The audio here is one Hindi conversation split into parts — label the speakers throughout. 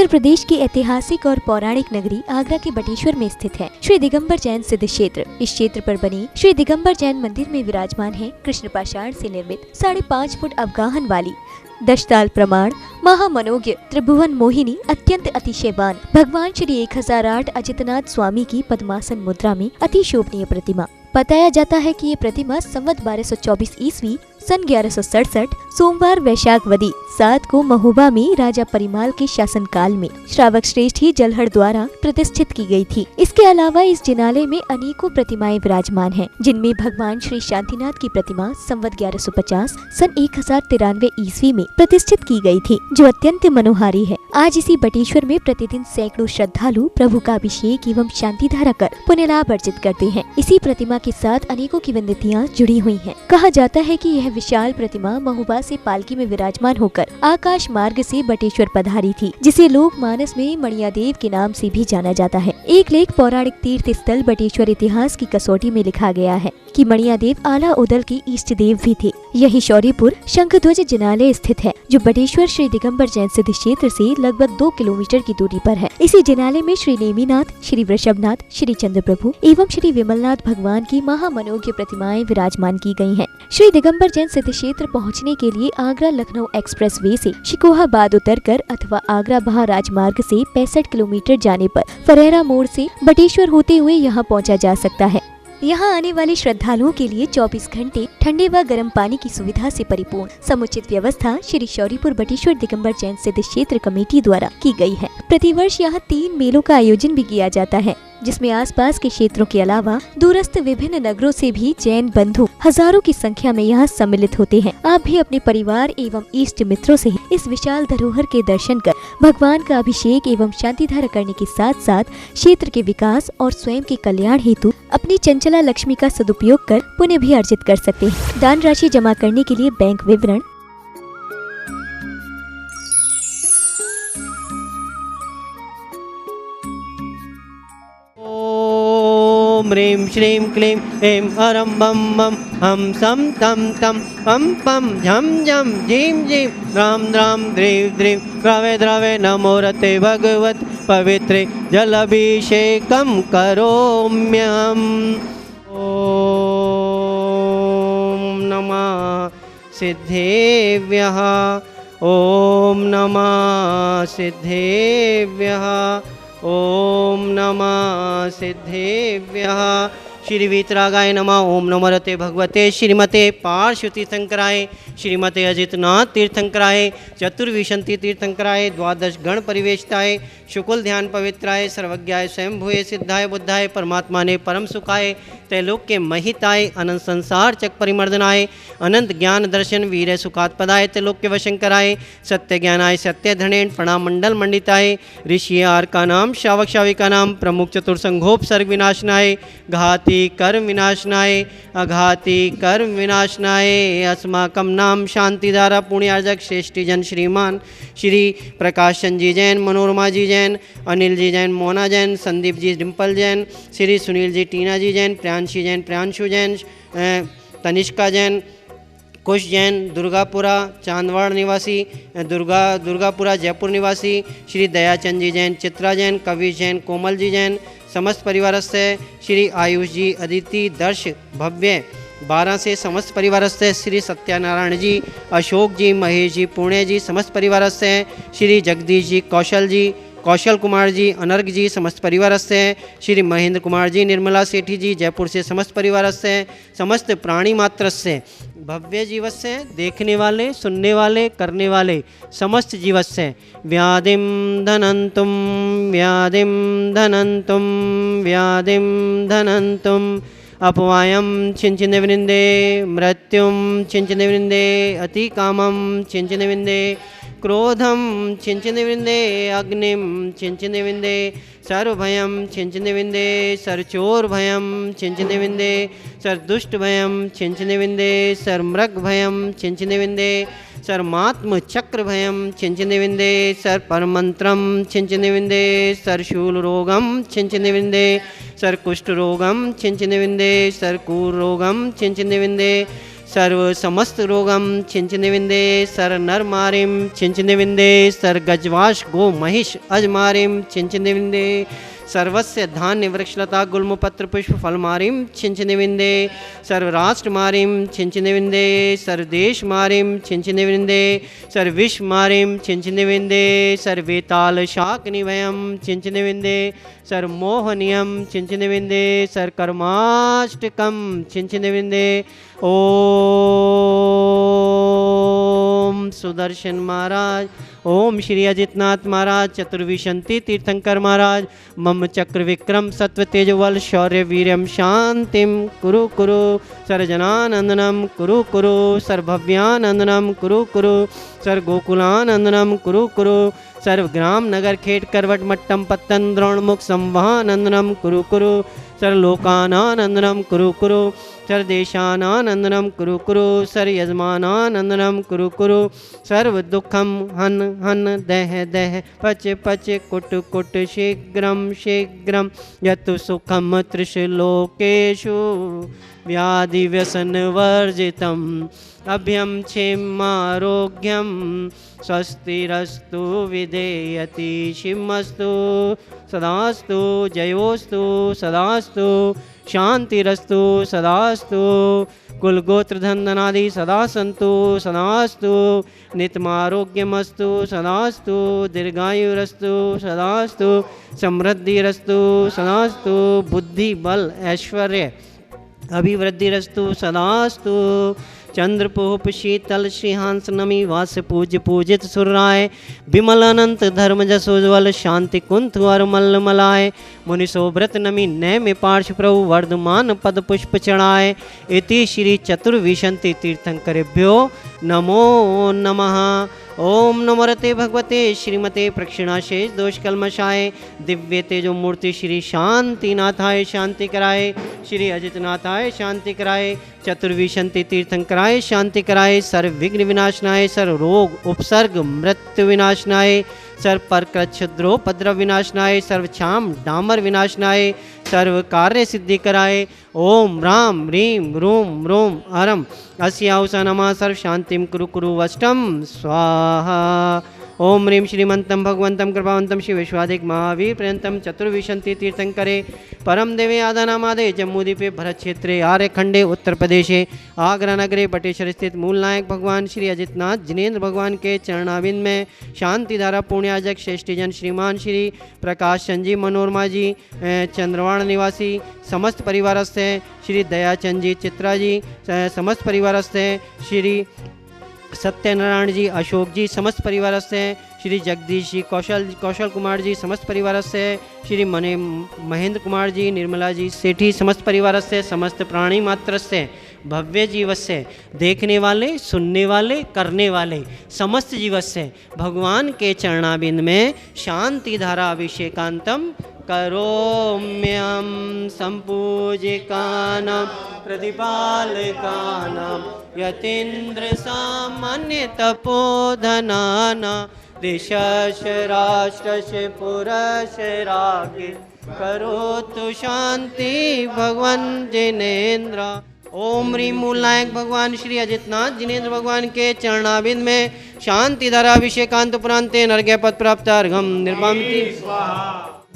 Speaker 1: उत्तर प्रदेश की ऐतिहासिक और पौराणिक नगरी आगरा के बटेश्वर में स्थित है श्री दिगंबर जैन सिद्ध क्षेत्र। इस क्षेत्र पर बने श्री दिगंबर जैन मंदिर में विराजमान है कृष्ण पाषाण से निर्मित 5.5 फुट अवगाहन वाली दशताल प्रमाण महामनोज्ञ त्रिभुवन मोहिनी अत्यंत अतिशयवान भगवान श्री 1008 अजितनाथ स्वामी की पद्मासन मुद्रा में अति शोभनीय प्रतिमा। बताया जाता है कि ये प्रतिमा संवत 1224 ईस्वी सन 1167 सोमवार वैशाखवदी 7 को महोबा में राजा परिमाल के शासन काल में श्रावक श्रेष्ठ ही जलहड़ द्वारा प्रतिष्ठित की गई थी। इसके अलावा इस जिनालय में अनेकों प्रतिमाएं विराजमान हैं, जिनमें भगवान श्री शांतिनाथ की प्रतिमा संवत 1150 सन 1093 ईस्वी में प्रतिष्ठित की गई थी, जो अत्यंत मनोहारी है। आज इसी बटेश्वर में प्रतिदिन सैकड़ों श्रद्धालु प्रभु का अभिषेक एवं शांति धारा कर पुण्य लाभ अर्जित करते हैं। इसी प्रतिमा के साथ अनेकों किंवदंतियां जुड़ी हुई हैं। कहा जाता है कि यह विशाल प्रतिमा महोबा से पालकी में विराजमान होकर आकाश मार्ग से बटेश्वर पधारी थी, जिसे लोक मानस में मणियादेव के नाम से भी जाना जाता है। एक लेख पौराणिक तीर्थ स्थल बटेश्वर इतिहास की कसौटी में लिखा गया है कि मणियादेव आला उदल के इष्ट देव भी थे। यही शौर्यपुर शंखध्वज जिनालय स्थित है, जो बटेश्वर श्री दिगंबर जैन सिद्ध क्षेत्र से लगभग 2 किलोमीटर की दूरी पर है। इसी जिनालय में श्री नेमिनाथ, श्री वृषभनाथ, श्री चंद्रप्रभु एवं श्री विमलनाथ भगवान की महामनोज्ञ प्रतिमाएं विराजमान की गई हैं। श्री दिगंबर जैन सिद्ध क्षेत्र पहुंचने के लिए आगरा लखनऊ एक्सप्रेस वे से शिकोहाबाद उतरकर अथवा आगरा बहा राजमार्ग से 65 किलोमीटर जाने पर फरेरा मोड़ से बटेश्वर होते हुए यहाँ पहुँचा जा सकता है। यहाँ आने वाले श्रद्धालुओं के लिए 24 घंटे ठंडे व गर्म पानी की सुविधा से परिपूर्ण समुचित व्यवस्था श्री शौर्यपुर बटेश्वर दिगंबर जैन सिद्ध क्षेत्र कमेटी द्वारा की गई है। प्रतिवर्ष यहाँ 3 मेलों का आयोजन भी किया जाता है, जिसमें आसपास के क्षेत्रों के अलावा दूरस्थ विभिन्न नगरों से भी जैन बंधु हजारों की संख्या में यहाँ सम्मिलित होते हैं। आप भी अपने परिवार एवं इष्ट मित्रों से इस विशाल धरोहर के दर्शन कर भगवान का अभिषेक एवं शांति धारा करने के साथ साथ क्षेत्र के विकास और स्वयं के कल्याण हेतु अपनी चंचला लक्ष्मी का सदुपयोग कर पुण्य भी अर्जित कर सकते हैं। दान राशि जमा करने के लिए बैंक विवरण
Speaker 2: ह्रीं श्रीं क्लीं ऐं हरं बं बं हं सं तं तं पं पं झं झं झीं झीं द्रां द्रां द्रीं द्रीं द्रवे द्रवे नमो रते भगवत् पवित्रे जलाभिषेकं करोम्यहम्। ॐ नमः सिद्धेभ्यः, ॐ नमः सिद्धेभ्यः, ओम नमः सिद्धेभ्यः। श्री वीतरागाय नमः। ओम नमो रते भगवते श्रीमते पार्श्व तीर्थंकराय श्रीमते अजितनाथ तीर्थंकराय चतुर्विंशति तीर्थंकराय द्वादश गण परिवेशिताय शुकुल ध्यान पवित्राय सर्वज्ञाय स्वयं भूये सिद्धाय बुद्धाय परमात्मा ने परम सुखाय त्रैलोक के महिताय अनंत संसार चक परिमर्दनाय अनंत ज्ञान दर्शन वीर सुखात्पदाय त्रैलोक के वशंकराय सत्य ज्ञानाय सत्य धनेन प्रणाम मंडल मंडिताय ऋषि आर का नाम श्रावक श्राविका नाम प्रमुख चतुर्संघोप सर्ग विनाशनाय घाती कर्म विनाशनाय अघाती कर्म विनाशनाय अस्माकम नाम शांतिधारा पुण्यार्जक श्रेष्ठी जन श्रीमान श्री प्रकाश चंद जी जैन, मनोरमा जी जैन, अनिल जी जैन, मोना जैन, संदीप जी डिम्पल जैन, श्री सुनील जी टीना जी जैन, प्रियांशी जैन, प्रियांशु जैन, तनिष्का जैन, कुश जैन, दुर्गापुरा चांदवाड़ निवासी, दुर्गापुरा जयपुर निवासी, श्री दयाचंद जी जैन, चित्रा जैन, कविश जैन, कोमल जी जैन, समस्त परिवार से श्री आयुष जी, अदिति, दर्श, भव्य 12 से समस्त परिवार से श्री सत्यानारायण जी, अशोक जी, महेश जी, पुणे जी, समस्त परिवार से श्री जगदीश जी, कौशल जी, कौशल कुमार जी, अनर्घ जी, समस्त परिवार से श्री महेंद्र कुमार जी, निर्मला सेठी जी, जयपुर से समस्त परिवार से समस्त प्राणी मात्र से भव्य जीवत से देखने वाले, सुनने वाले, करने वाले समस्त जीवत से व्याधिम धनंतुम व्याधिम धनंतुम व्याधिम धनंतुम अपवायम छिंचिन वृंदे मृत्युम छिंचिन वृंदे अति कामम छिंचिन वृंदे क्रोधम छिंचिन वृंदे अग्निम छिंचिन वृंदे सर्वभयम छिंचिन विंदे सर्चोर भयम छिंचिन विंदे सर्दुष्ट भयम छिंचिन विंदे सर्मृग भयम छिंचिन विंदे सर्मात्म चक्र भयम छिंचिन विंदे सर परमंत्रम छिंचिन विंदे सरशूल रोगम छिंचिन विंदे सर कुष्ठ रोगम छिंचिन विंदे सर कूर रोगम छिंचिन विंदे सर्व समस्त रोगम छिंचनिविंदे सर नर मारिम छिंचनिविंदे सर गजवाश गो महिष अजमारिम छिंचनिविंदे सर्वस्य धान्य वृक्षलता गुल्म पत्र पुष्प फलमारिम छिंचनिविंदे सर्वराष्ट्र मारिम छिंचनिविंदे सर्वदेश मारिम छिंचनिविंदे सर्विश मारिम छिंचनिविंदे सर्वेताल शाक निवयम छिंचनिविंदे सर्वमोहनियम छिंचनिविंदे सर्कर्माष्टकम छिंचनिविंदे ओम सुदर्शन महाराज, ओम श्री अजितनाथ महाराज, चतुर्विशंति तीर्थंकर महाराज, मम चक्र विक्रम सत्व तेजवल शौर्य वीर्यम शांतिम कुरु कुरु सर्वजनानंदनम कुरु कुरु सर्वभव्यानंदनम कुरु कुरु सर्वगोकुलानंदनम कुरु कुरु सर्वग्राम नगर खेट करवट मट्टम पत्तन द्रोणमुख संवाहानंदनम कुरु कुरु सर्वलोकानानंदनम कुरु कुरु सर्वदेशानानंदनम कुरु कुरु सर्वयजमानानंदनम कुरु कुरु सर्व दुखम हन हन दह दह पच पच कुट कुट शीघ्रम शीघ्रम यतु सुखम त्रिशलोकेषु व्याधि व्यसन वर्जितम अभ्यम क्षेमारोग्यम स्वस्तिरस्तु विधेयति शिवमस्तु सदास्तु जयोस्तु सदास्तु शांतिरस्तु सदास्तु कुलगोत्र धनधनादि सदा सन्तु सदास्तु नित्यमारोग्यमस्तु सदास्तु दीर्घायुरस्तु सदास्तु समृद्धिरस्तु सदास्तु बुद्धि बल ऐश्वर्य अभिवृद्धिरस्तु सदास्तु चंद्रपोप शीतल श्रीहांस नमी वास पूज्य पूजित सुरराय विमल अनंत धर्म जसोज्वल शांति कुंथ वर मल्ल मलाय मुनि सोभ्रत नमी नय में पार्श प्रभु वर्धमान पद पुष्प चढ़ाए इति श्री चतुर्विशंति तीर्थंकरेभ्यो नमो नमः। ओम नमोरते भगवते श्रीमते प्रक्षिणाशेष दोष कलमशाय दिव्य तेजो मूर्ति श्री शांतिनाथाय शांति कराए श्री अजितनाथाय शांति कराए चतुर्विशंति तीर्थंकराय शांति कराए सर्व विघ्न विनाशनाय सर्व रोग उपसर्ग मृत्यु विनाशनाय सर्व परकृत क्षुद्रोपद्रव विनाशनाय सर्व छाम डामर विनाशनाय सर्व कार्य सिद्धि कराए ओम राम ह्रीम रूम रोम हरम अस्याहुषा नमः सर्व शांतिम कुरु कुरु वष्टम स्वाहा। ओम ह्रीं श्रीमंतं भगवंतं कृपावंतं श्री विश्वाधिक महावीर पर्यंतं चतुर्विशंति तीर्थंकरे परम देवे आदानामादे जम्मूद्वीपे भरत क्षेत्रे आर्यखंडे उत्तर प्रदेशे आगरा नगरे बटेश्वर स्थित मूल नायक भगवान श्री अजितनाथ जिनेन्द्र भगवान के चरणाविंद में शांति धारा पुण्याजक श्रेष्ठीजन श्रीमान श्री प्रकाश चंद जी मनोरमा जी चंद्रवाण निवासी समस्त परिवारस्थ हैं श्री दयाचंद जी चित्रा जी समस्त परिवारस्थ हैं श्री सत्यनारायण जी अशोक जी समस्त परिवारस्थ हैं श्री जगदीश जी कौशल कुमार जी समस्त परिवारस्थ हैं श्री महेंद्र कुमार जी निर्मला जी सेठी समस्त परिवारस्थ हैं समस्त प्राणी मात्रस्थ हैं भव्य जीवस्य देखने वाले सुनने वाले करने वाले समस्त जीवस्य भगवान के चरणाबिंद में शांति धारा अभिषेकांतम करोम्यं संपूजिकानां प्रतिपालकानां यतीन्द्र सामान्य तपोधनानां देशस्य राष्ट्रस्य पुरस्य राज्ञे करोतु शांति भगवान जिनेन्द्र। ओम ह्रीं मूल नायक भगवान श्री अजितनाथ जिनेन्द्र भगवान के चरणाबिंद में शांति धारा अभिषेकांत पुरांते नरज्ञ पद प्राप्त अर्घम निर्वामिति।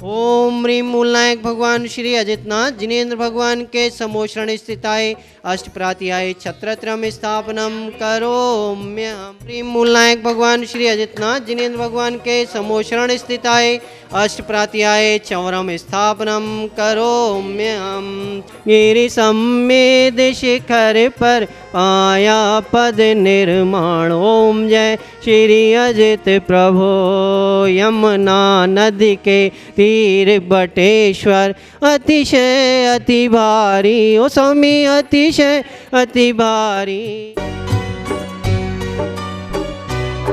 Speaker 2: ओम ह्रीं मूल नायक भगवान श्री अजितनाथ जिनेन्द्र भगवान के समोषण स्थिताय अष्टप्रात्याय छत्रत्रम स्थापनम करोम्यहम्। ह्रीं मूल नायक भगवान श्री अजितनाथ जिनेन्द्र भगवान के समोषण स्थिताय अष्टप्रात्याय चौरम स्थापनम करोम्यहम्। गिरि सम्मेद शिखर पर पाया पद निर्माण। ओम जय श्री अजित प्रभो यमुना नदी के तीर बटेश्वर अतिशय अति भारी ओ स्वामी अतिशय अति भारी।